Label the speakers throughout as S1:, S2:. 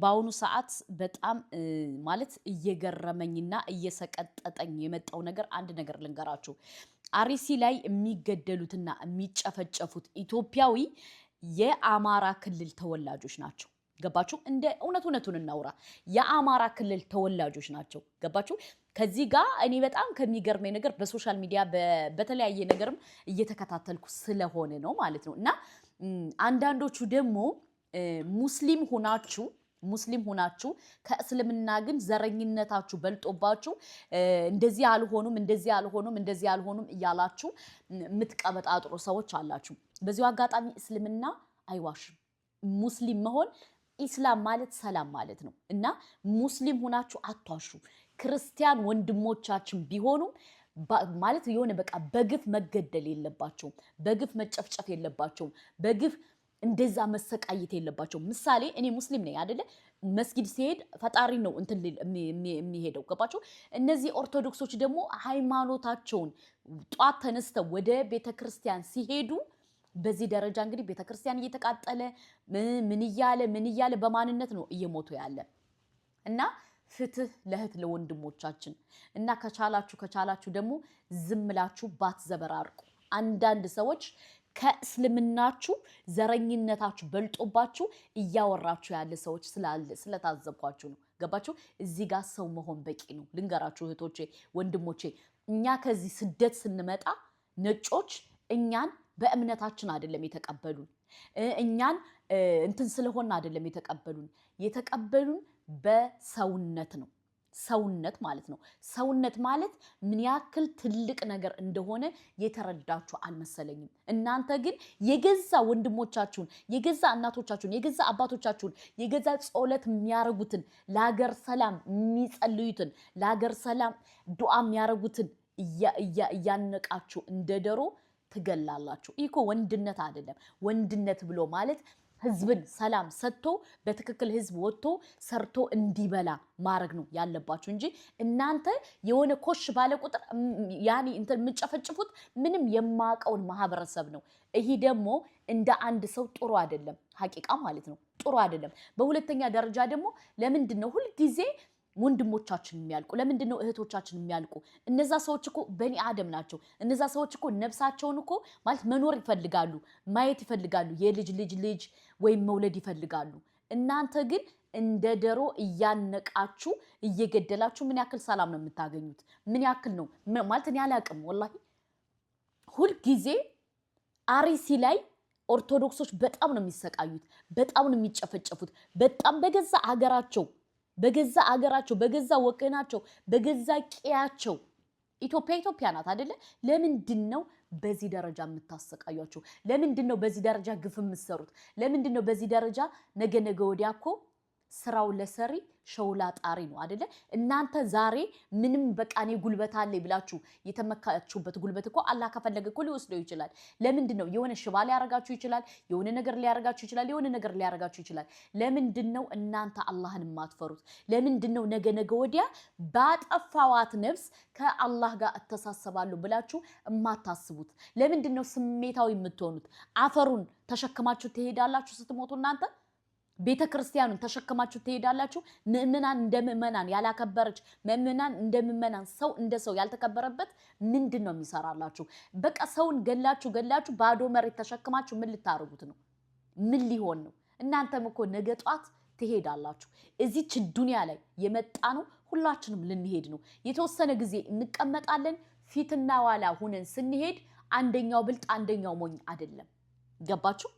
S1: በአሁኑ ሰዓት በጣም ማለት እየገረመኝና እየሰቀጠጠኝ የመጣው ነገር አንድ ነገር ልንገራችሁ። አርሲ ላይ የሚገደሉትና የሚጨፈጨፉት ኢትዮጵያዊ የአማራ ክልል ተወላጆች ናቸው። ገባችሁ? እንደ እውነቱን እናውራ። የአማራ ክልል ተወላጆች ናቸው። ገባችሁ? ከዚህ ጋር እኔ በጣም ከሚገርመኝ ነገር በሶሻል ሚዲያ በተለያየ ነገርም እየተከታተልኩ ስለሆነ ነው ማለት ነው። እና አንዳንዶቹ ደግሞ ሙስሊም ሆናችሁ ከእስልምና ግን ዘረኝነታችሁ በልጦባችሁ እንደዚህ አልሆኑም እያላችሁ የምትቀበጣጥሩ ሰዎች አላችሁ። በዚሁ አጋጣሚ እስልምና አይዋሽም። ሙስሊም መሆን ኢስላም ማለት ሰላም ማለት ነው እና ሙስሊም ሆናችሁ አትዋሹ። ክርስቲያን ወንድሞቻችን ቢሆኑም ማለት የሆነ በቃ በግፍ መገደል የለባቸውም፣ በግፍ መጨፍጨፍ የለባቸውም፣ በግፍ እንደዛ መሰቃየት የለባቸውም። ምሳሌ እኔ ሙስሊም ነኝ አይደለ? መስጊድ ሲሄድ ፈጣሪ ነው እንትን የሚሄደው። ገባችሁ? እነዚህ ኦርቶዶክሶች ደግሞ ሃይማኖታቸውን ጧት ተነስተው ወደ ቤተክርስቲያን ሲሄዱ በዚህ ደረጃ እንግዲህ ቤተክርስቲያን እየተቃጠለ ምን እያለ በማንነት ነው እየሞቱ ያለ እና ፍትህ ለእህት ለወንድሞቻችን እና ከቻላችሁ ደግሞ ዝምላችሁ ባትዘበራርቁ። አንዳንድ ሰዎች ከእስልምናችሁ ዘረኝነታችሁ በልጦባችሁ እያወራችሁ ያለ ሰዎች ስለታዘብኳችሁ ነው። ገባችሁ? እዚህ ጋር ሰው መሆን በቂ ነው። ልንገራችሁ እህቶቼ ወንድሞቼ፣ እኛ ከዚህ ስደት ስንመጣ ነጮች እኛን በእምነታችን አይደለም የተቀበሉን፣ እኛን እንትን ስለሆነ አይደለም የተቀበሉን በሰውነት ነው። ሰውነት ማለት ነው። ሰውነት ማለት ምን ያክል ትልቅ ነገር እንደሆነ የተረዳችሁ አልመሰለኝም። እናንተ ግን የገዛ ወንድሞቻችሁን፣ የገዛ እናቶቻችሁን፣ የገዛ አባቶቻችሁን፣ የገዛ ጸሎት የሚያረጉትን፣ ለሀገር ሰላም የሚጸልዩትን፣ ለሀገር ሰላም ዱዓ የሚያረጉትን እያነቃችሁ እንደ ዶሮ ትገላላችሁ። ይህ እኮ ወንድነት አይደለም። ወንድነት ብሎ ማለት ህዝብን ሰላም ሰጥቶ በትክክል ህዝብ ወጥቶ ሰርቶ እንዲበላ ማድረግ ነው ያለባችሁ እንጂ እናንተ የሆነ ኮሽ ባለ ቁጥር ያኒ እንትን የምጨፈጭፉት ምንም የማቀውን ማህበረሰብ ነው። ይሄ ደግሞ እንደ አንድ ሰው ጥሩ አይደለም፣ ሐቂቃ ማለት ነው ጥሩ አይደለም። በሁለተኛ ደረጃ ደግሞ ለምንድን ነው ሁሉ ጊዜ ወንድሞቻችን የሚያልቁ? ለምንድን ነው እህቶቻችን የሚያልቁ? እነዛ ሰዎች እኮ በኒ አደም ናቸው። እነዛ ሰዎች እኮ ነፍሳቸውን እኮ ማለት መኖር ይፈልጋሉ፣ ማየት ይፈልጋሉ፣ ልጅ ወይም መውለድ ይፈልጋሉ። እናንተ ግን እንደ ዶሮ እያነቃችሁ እየገደላችሁ ምን ያክል ሰላም ነው የምታገኙት? ምን ያክል ነው ማለት እኔ አላቅም ወላሂ። ሁልጊዜ አርሲ ላይ ኦርቶዶክሶች በጣም ነው የሚሰቃዩት፣ በጣም ነው የሚጨፈጨፉት፣ በጣም በገዛ አገራቸው በገዛ ወገናቸው በገዛ ቄያቸው። ኢትዮጵያ ናት አይደለ? ለምንድን ነው በዚህ ደረጃ የምታሰቃያቸው? ለምንድን ነው በዚህ ደረጃ ግፍ የምትሰሩት? ለምንድን ነው በዚህ ደረጃ ነገ ወዲያ እኮ ስራው ለሰሪ ሸውላ ጣሪ ነው አይደለ? እናንተ ዛሬ ምንም በቃ እኔ ጉልበት አለኝ ብላችሁ የተመካችሁበት ጉልበት እኮ አላህ ከፈለገ እኮ ሊወስደው ይችላል። ለምንድን ነው የሆነ ሽባ ሊያረጋችሁ ይችላል፣ የሆነ ነገር ሊያረጋችሁ ይችላል። ለምንድን ነው እናንተ አላህን የማትፈሩት? ለምንድን ነው ነገ ወዲያ ባጠፋዋት ነፍስ ከአላህ ጋር እተሳሰባለሁ ብላችሁ የማታስቡት? ለምንድን ነው ስሜታዊ የምትሆኑት? አፈሩን ተሸክማችሁ ትሄዳላችሁ ስትሞቱ እናንተ ቤተ ክርስቲያኑን ተሸክማችሁ ትሄዳላችሁ። ምእመናን እንደ ምእመናን ያላከበረች፣ ምእመናን እንደ ምእመናን፣ ሰው እንደ ሰው ያልተከበረበት ምንድን ነው የሚሰራላችሁ? በቃ ሰውን ገላችሁ ባዶ መሬት ተሸክማችሁ ምን ልታረጉት ነው? ምን ሊሆን ነው? እናንተም እኮ ነገ ጧት ትሄዳላችሁ። እዚች ዱንያ ላይ የመጣ ነው ሁላችንም ልንሄድ ነው። የተወሰነ ጊዜ እንቀመጣለን። ፊትና ኋላ ሁነን ስንሄድ አንደኛው ብልጥ አንደኛው ሞኝ አይደለም። ገባችሁ?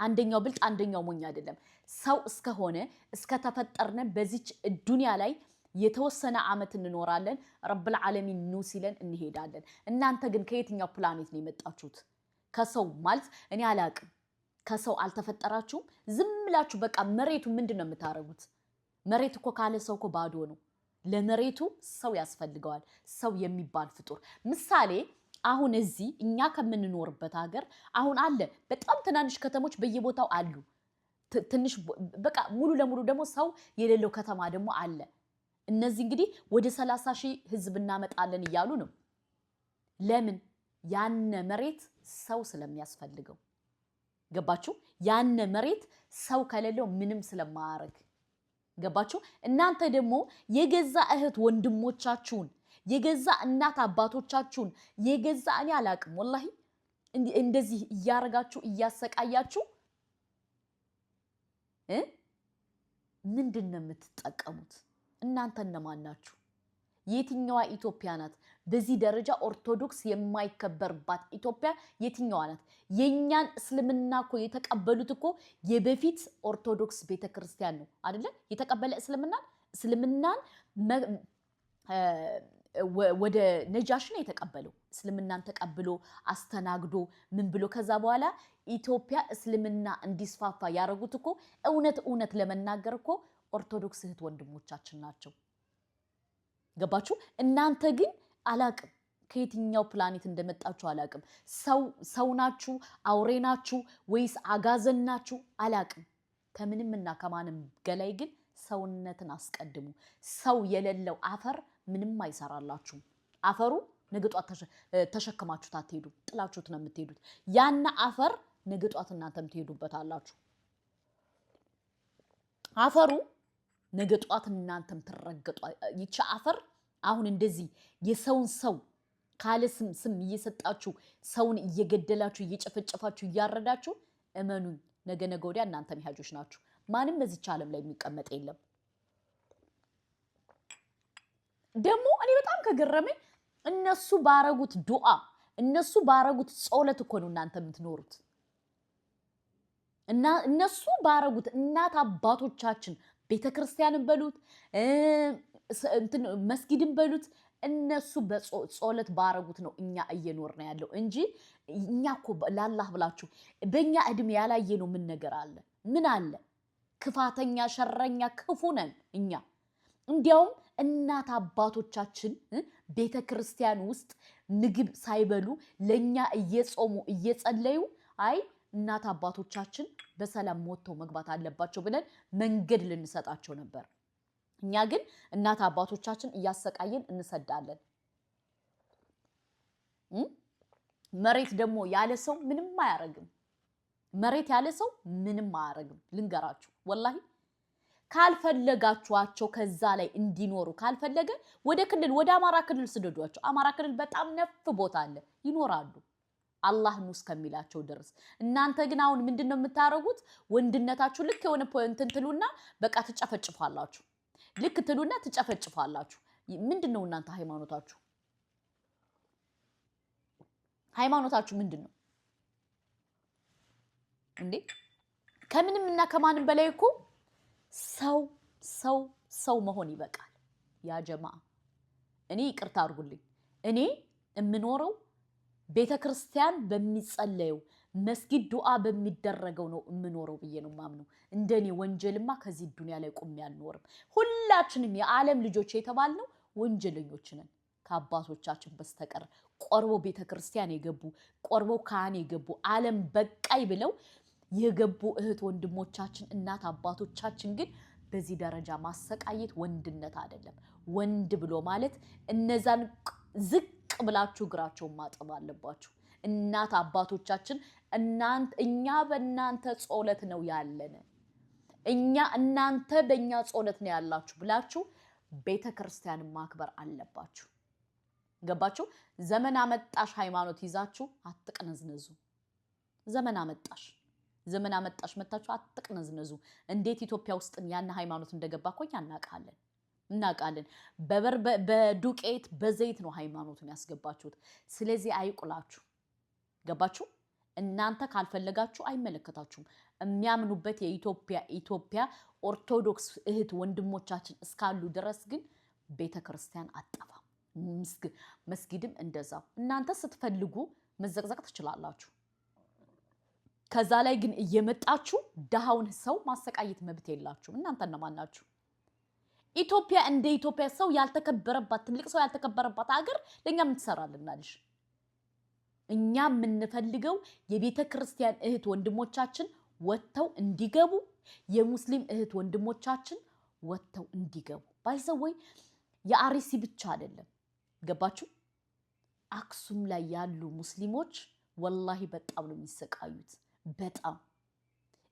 S1: አንደኛው ብልጥ አንደኛው ሞኝ አይደለም። ሰው እስከተፈጠርነ በዚች ዱንያ ላይ የተወሰነ ዓመት እንኖራለን። ረብል ዓለሚን ኑ ሲለን እንሄዳለን። እናንተ ግን ከየትኛው ፕላኔት ነው የመጣችሁት? ከሰው ማለት እኔ አላቅም። ከሰው አልተፈጠራችሁም። ዝም ብላችሁ በቃ መሬቱ ምንድን ነው የምታረጉት? መሬት እኮ ካለ ሰው እኮ ባዶ ነው። ለመሬቱ ሰው ያስፈልገዋል። ሰው የሚባል ፍጡር ምሳሌ አሁን እዚህ እኛ ከምንኖርበት ሀገር አሁን አለ በጣም ትናንሽ ከተሞች በየቦታው አሉ። ትንሽ በቃ ሙሉ ለሙሉ ደግሞ ሰው የሌለው ከተማ ደግሞ አለ። እነዚህ እንግዲህ ወደ 30,000 ህዝብ እናመጣለን እያሉ ነው። ለምን? ያነ መሬት ሰው ስለሚያስፈልገው። ገባችሁ? ያነ መሬት ሰው ከሌለው ምንም ስለማያረግ ገባችሁ? እናንተ ደግሞ የገዛ እህት ወንድሞቻችሁን የገዛ እናት አባቶቻችሁን የገዛ እኔ አላቅም ወላሂ እንደዚህ እያረጋችሁ እያሰቃያችሁ ምንድነው የምትጠቀሙት? እናንተ እነማን ናችሁ? የትኛዋ ኢትዮጵያ ናት? በዚህ ደረጃ ኦርቶዶክስ የማይከበርባት ኢትዮጵያ የትኛዋ ናት? የኛን እስልምና እኮ የተቀበሉት እኮ የበፊት ኦርቶዶክስ ቤተክርስቲያን ነው አይደለ? የተቀበለ እስልምናን ወደ ነጃሽ ነው የተቀበለው። እስልምናን ተቀብሎ አስተናግዶ ምን ብሎ ከዛ በኋላ ኢትዮጵያ እስልምና እንዲስፋፋ ያረጉት እኮ እውነት ለመናገር እኮ ኦርቶዶክስ እህት ወንድሞቻችን ናቸው። ገባችሁ? እናንተ ግን አላቅም ከየትኛው ፕላኔት እንደመጣችሁ አላቅም። ሰው ናችሁ አውሬ ናችሁ ወይስ አጋዘን ናችሁ አላቅም። ከምንምና ከማንም ገላይ ግን ሰውነትን አስቀድሙ። ሰው የሌለው አፈር ምንም አይሰራላችሁም። አፈሩ ንግጧት ተሸክማችሁት አትሄዱ፣ ጥላችሁት ነው የምትሄዱት። ያና አፈር ንግጧት እናንተም ትሄዱበታላችሁ። አፈሩ ንግጧት እናንተም ትረገጧ። ይቺ አፈር አሁን እንደዚህ የሰውን ሰው ካለ ስም እየሰጣችሁ ሰውን እየገደላችሁ እየጨፈጨፋችሁ እያረዳችሁ እመኑኝ ነገ ወዲያ እናንተም ያጆች ናችሁ። ማንም በዚህ ዓለም ላይ የሚቀመጥ የለም። ደግሞ እኔ በጣም ከገረመኝ እነሱ ባረጉት ዱዓ እነሱ ባረጉት ጸሎት እኮ ነው እናንተ የምትኖሩት። እና እነሱ ባረጉት እናት አባቶቻችን ቤተክርስቲያንን በሉት መስጊድን በሉት እነሱ በጸሎት ባረጉት ነው እኛ እየኖርና ያለው እንጂ እኛ እኮ ለአላህ ብላችሁ በእኛ እድሜ ያላየነው ምን ነገር አለ? ምን አለ? ክፋተኛ ሸረኛ ክፉ ነን እኛ። እንዲያውም እናት አባቶቻችን ቤተክርስቲያን ውስጥ ምግብ ሳይበሉ ለኛ እየጾሙ እየጸለዩ አይ እናት አባቶቻችን በሰላም ሞተው መግባት አለባቸው ብለን መንገድ ልንሰጣቸው ነበር። እኛ ግን እናት አባቶቻችን እያሰቃየን እንሰዳለን። መሬት ደግሞ ያለ ሰው ምንም አያረግም። መሬት ያለ ሰው ምንም አያረግም። ልንገራችሁ ወላሂ ካልፈለጋችኋቸው ከዛ ላይ እንዲኖሩ ካልፈለገ ወደ ክልል ወደ አማራ ክልል ስደዷቸው። አማራ ክልል በጣም ነፍ ቦታ አለ ይኖራሉ አላህ ነው እስከሚላቸው ድረስ። እናንተ ግን አሁን ምንድነው የምታረጉት? ወንድነታችሁ ልክ የሆነ ፖይንት እንትሉና በቃ ትጨፈጭፋላችሁ። ልክ ትሉና ትጨፈጭፋላችሁ። ምንድነው እናንተ ሃይማኖታችሁ? ሃይማኖታችሁ ምንድነው እንዴ? ከምንም እና ከማንም በላይ እኮ ሰው መሆን ይበቃል። ያ ጀማዓ እኔ ይቅርታ አድርጉልኝ። እኔ የምኖረው ቤተክርስቲያን በሚጸለየው መስጊድ ዱዓ በሚደረገው ነው የምኖረው ብዬ ነው ማምነው። እንደኔ ወንጀልማ ከዚህ ዱንያ ላይ ቆሜ አልኖርም። ሁላችንም የዓለም ልጆች የተባልነው ወንጀለኞች ነን ከአባቶቻችን በስተቀር። ቆርበው ቤተክርስቲያን የገቡ ቆርበው ካህን የገቡ ዓለም በቃይ ብለው የገቡ እህት ወንድሞቻችን እናት አባቶቻችን ግን በዚህ ደረጃ ማሰቃየት ወንድነት አይደለም። ወንድ ብሎ ማለት እነዛን ዝቅ ብላችሁ እግራቸውን ማጠብ አለባችሁ። እናት አባቶቻችን እኛ በእናንተ ጸሎት ነው ያለን፣ እናንተ በእኛ ጸሎት ነው ያላችሁ ብላችሁ ቤተክርስቲያን ማክበር አለባችሁ። ገባችሁ? ዘመን አመጣሽ ሃይማኖት ይዛችሁ አትቅነዝነዙ። ዘመን አመጣሽ መታችሁ አትቅነዝነዙ። እንዴት ኢትዮጵያ ውስጥ ያን ሃይማኖት እንደገባ እኮ እናውቃለን። በዱቄት በዘይት ነው ሃይማኖቱን ያስገባችሁት። ስለዚህ አይቁላችሁ። ገባችሁ? እናንተ ካልፈለጋችሁ አይመለከታችሁም። የሚያምኑበት የኢትዮጵያ ኦርቶዶክስ እህት ወንድሞቻችን እስካሉ ድረስ ግን ቤተክርስቲያን አጠፋም፣ መስጊድም እንደዛው። እናንተ ስትፈልጉ መዘቅዘቅ ትችላላችሁ። ከዛ ላይ ግን እየመጣችሁ ደሃውን ሰው ማሰቃየት መብት የላችሁም። እናንተ እነማን ናችሁ? ኢትዮጵያ እንደ ኢትዮጵያ ሰው ያልተከበረባት ትልቅ ሰው ያልተከበረባት ሀገር ለኛ ምን ትሰራልናለሽ? እኛ የምንፈልገው የቤተ ክርስቲያን እህት ወንድሞቻችን ወጥተው እንዲገቡ፣ የሙስሊም እህት ወንድሞቻችን ወጥተው እንዲገቡ። ባይዘወይ የአርሲ ብቻ አይደለም። ገባችሁ? አክሱም ላይ ያሉ ሙስሊሞች ወላሂ በጣም ነው የሚሰቃዩት። በጣም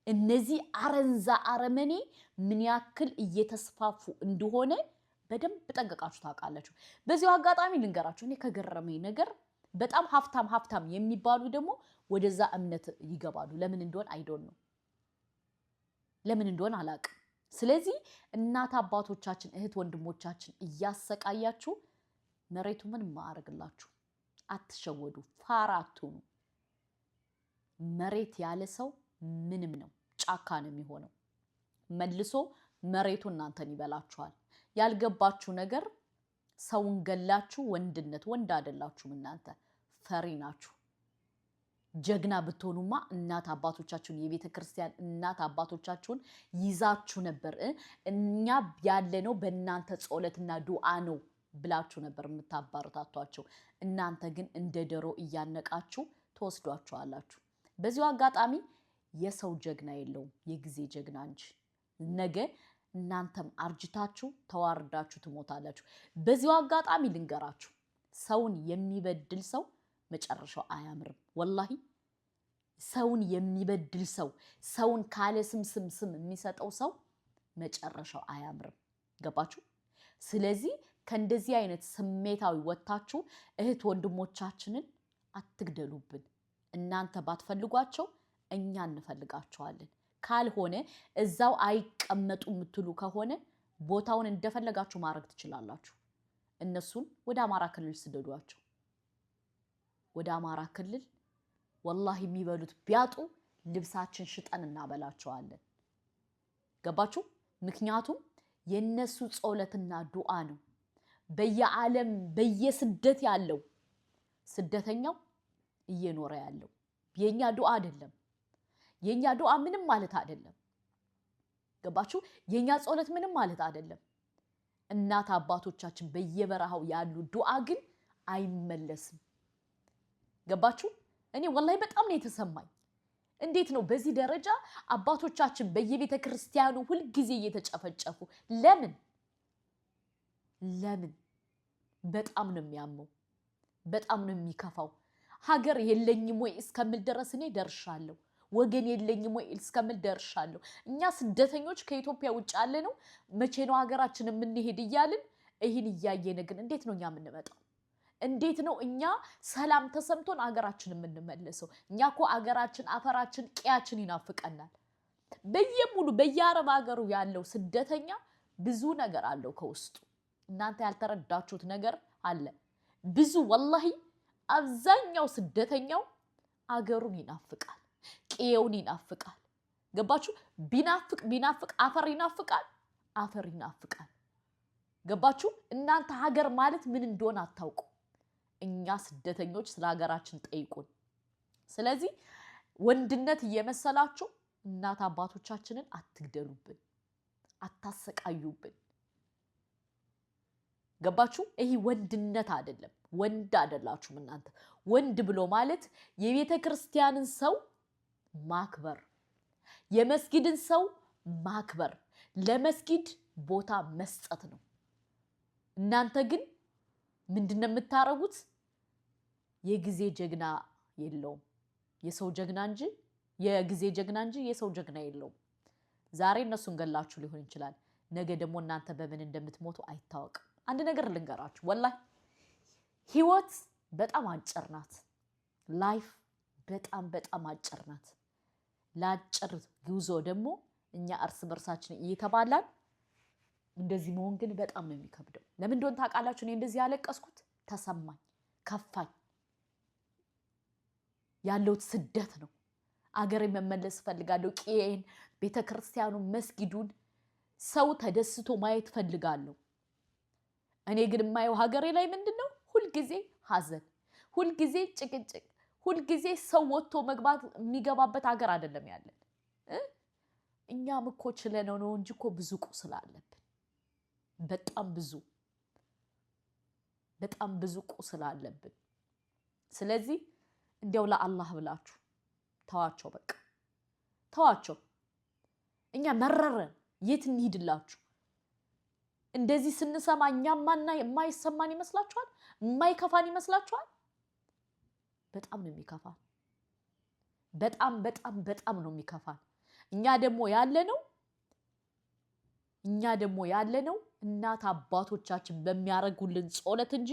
S1: እነዚህ አረንዛ አረመኔ ምን ያክል እየተስፋፉ እንደሆነ በደንብ ጠንቀቃችሁ ታውቃላችሁ። በዚሁ አጋጣሚ ልንገራችሁ እኔ ከገረመኝ ነገር በጣም ሀብታም የሚባሉ ደግሞ ወደዛ እምነት ይገባሉ። ለምን እንደሆነ አይዶን ነው፣ ለምን እንደሆነ አላውቅም። ስለዚህ እናት አባቶቻችን እህት ወንድሞቻችን እያሰቃያችሁ መሬቱ ምን ማረግላችሁ? አትሸወዱ፣ ፋራ አትሁኑ። መሬት ያለ ሰው ምንም ነው፣ ጫካ ነው የሚሆነው። መልሶ መሬቱ እናንተን ይበላችኋል። ያልገባችሁ ነገር ሰውን ገላችሁ ወንድነት ወንድ አይደላችሁም። እናንተ ፈሪ ናችሁ። ጀግና ብትሆኑማ እናት አባቶቻችሁን የቤተ ክርስቲያን እናት አባቶቻችሁን ይዛችሁ ነበር። እኛ ያለነው በእናንተ ጸሎትና ዱዓ ነው ብላችሁ ነበር የምታባረታቷቸው። እናንተ ግን እንደ ደሮ እያነቃችሁ ተወስዷቸዋላችሁ። በዚሁ አጋጣሚ የሰው ጀግና የለውም የጊዜ ጀግና እንጂ። ነገ እናንተም አርጅታችሁ ተዋርዳችሁ ትሞታላችሁ። በዚሁ አጋጣሚ ልንገራችሁ፣ ሰውን የሚበድል ሰው መጨረሻው አያምርም። ወላሂ ሰውን የሚበድል ሰው፣ ሰውን ካለ ስም የሚሰጠው ሰው መጨረሻው አያምርም። ገባችሁ? ስለዚህ ከእንደዚህ አይነት ስሜታዊ ወጥታችሁ እህት ወንድሞቻችንን አትግደሉብን። እናንተ ባትፈልጓቸው እኛ እንፈልጋቸዋለን። ካልሆነ እዛው አይቀመጡ የምትሉ ከሆነ ቦታውን እንደፈለጋችሁ ማድረግ ትችላላችሁ። እነሱን ወደ አማራ ክልል ስደዷቸው። ወደ አማራ ክልል ወላሂ የሚበሉት ቢያጡ ልብሳችን ሽጠን እናበላቸዋለን። ገባችሁ? ምክንያቱም የነሱ ጸሎትና ዱዓ ነው በየዓለም በየስደት ያለው ስደተኛው እየኖረ ያለው። የኛ ዱዓ አይደለም። የኛ ዱዓ ምንም ማለት አይደለም። ገባችሁ? የኛ ጸሎት ምንም ማለት አይደለም። እናት አባቶቻችን በየበረሃው ያሉ ዱዓ ግን አይመለስም። ገባችሁ? እኔ ወላሂ በጣም ነው የተሰማኝ። እንዴት ነው በዚህ ደረጃ አባቶቻችን በየቤተ ክርስቲያኑ ሁል ጊዜ እየተጨፈጨፉ? ለምን? በጣም ነው የሚያመው፣ በጣም ነው የሚከፋው። ሀገር የለኝም ወይ እስከምል ድረስ እኔ ደርሻለሁ። ወገን የለኝም ወይ እስከምል ደርሻለሁ። እኛ ስደተኞች ከኢትዮጵያ ውጭ ያለ ነው መቼ ነው ሀገራችን የምንሄድ እያልን ይህን እያየን ግን እንዴት ነው እኛ የምንመጣው? እንዴት ነው እኛ ሰላም ተሰምቶን ሀገራችን የምንመለሰው? እኛ እኮ ሀገራችን፣ አፈራችን፣ ቀያችን ይናፍቀናል። በየሙሉ በየአረብ ሀገሩ ያለው ስደተኛ ብዙ ነገር አለው ከውስጡ። እናንተ ያልተረዳችሁት ነገር አለ ብዙ። ወላሂ አብዛኛው ስደተኛው አገሩን ይናፍቃል፣ ቀየውን ይናፍቃል። ገባችሁ? ቢናፍቅ አፈር ይናፍቃል፣ አፈር ይናፍቃል። ገባችሁ? እናንተ ሀገር ማለት ምን እንደሆነ አታውቁ። እኛ ስደተኞች ስለ ሀገራችን ጠይቁን። ስለዚህ ወንድነት እየመሰላችሁ እናት አባቶቻችንን አትግደሉብን፣ አታሰቃዩብን። ገባችሁ? ይሄ ወንድነት አይደለም። ወንድ አይደላችሁም እናንተ። ወንድ ብሎ ማለት የቤተ ክርስቲያንን ሰው ማክበር፣ የመስጊድን ሰው ማክበር፣ ለመስጊድ ቦታ መስጠት ነው። እናንተ ግን ምንድነው የምታረጉት? የጊዜ ጀግና የለውም የሰው ጀግና እንጂ የጊዜ ጀግና እንጂ የሰው ጀግና የለውም። ዛሬ እነሱን ገላችሁ ሊሆን ይችላል፣ ነገ ደግሞ እናንተ በምን እንደምትሞቱ አይታወቅም። አንድ ነገር ልንገራችሁ፣ ወላሂ ህይወት በጣም አጭር ናት። ላይፍ በጣም አጭር ናት። ለአጭር ጉዞ ደግሞ እኛ እርስ በርሳችን እየተባላን እንደዚህ መሆን ግን በጣም ነው የሚከብደው። ለምን እንደሆነ ታውቃላችሁ? እኔ እንደዚህ ያለቀስኩት ተሰማኝ፣ ከፋኝ። ያለውት ስደት ነው። አገሬ መመለስ ፈልጋለሁ። ቄን፣ ቤተክርስቲያኑ፣ መስጊዱን ሰው ተደስቶ ማየት ፈልጋለሁ። እኔ ግን የማየው ሀገሬ ላይ ምንድነው? ሁልጊዜ ሀዘን፣ ሁልጊዜ ጭቅጭቅ፣ ሁልጊዜ ሰው ወጥቶ መግባት የሚገባበት ሀገር አይደለም ያለን። እኛም እኮ ችለነው ነው እንጂ እኮ ብዙ ቁስል አለብን። በጣም ብዙ ቁስል አለብን። ስለዚህ እንዲያው ለአላህ ብላችሁ ተዋቸው፣ በቃ ተዋቸው። እኛ መረረን፣ የት እንሂድላችሁ? እንደዚህ ስንሰማ እኛማና የማይሰማን ይመስላችኋል? የማይከፋን ይመስላችኋል? በጣም ነው የሚከፋን። በጣም ነው የሚከፋን። እኛ ደግሞ ያለነው እናት አባቶቻችን በሚያረጉልን ጾለት እንጂ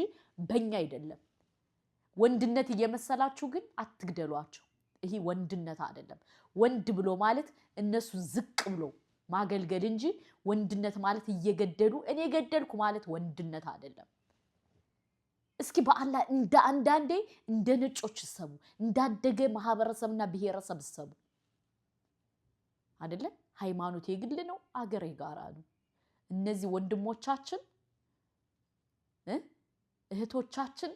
S1: በእኛ አይደለም። ወንድነት እየመሰላችሁ ግን አትግደሏቸው። ይሄ ወንድነት አይደለም። ወንድ ብሎ ማለት እነሱ ዝቅ ብሎ ማገልገል እንጂ ወንድነት ማለት እየገደሉ እኔ ገደልኩ ማለት ወንድነት አይደለም። እስኪ በአላህ አንዳንዴ እንደ ነጮች ሰቡ፣ እንዳደገ ማህበረሰብና ብሔረሰብ ሰቡ። አይደለ? ሃይማኖት የግል ነው፣ አገር የጋራ ነው። እነዚህ ወንድሞቻችን እህቶቻችን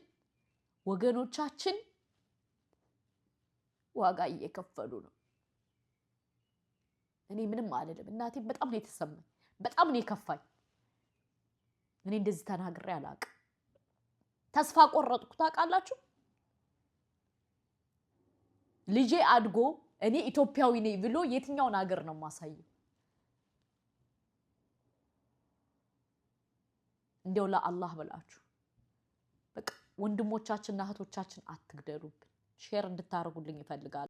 S1: ወገኖቻችን ዋጋ እየከፈሉ ነው። እኔ ምንም አይደለም። እናቴ በጣም ነው የተሰማኝ፣ በጣም ነው የከፋኝ። እኔ እንደዚህ ተናግሬ አላውቅም። ተስፋ ቆረጥኩ። ታውቃላችሁ? ልጄ አድጎ እኔ ኢትዮጵያዊ ነኝ ብሎ የትኛውን ሀገር ነው ማሳየው? እንደው ለአላህ ብላችሁ በቃ ወንድሞቻችንና እህቶቻችን አትግደሉብን። ሼር እንድታረጉልኝ ይፈልጋል።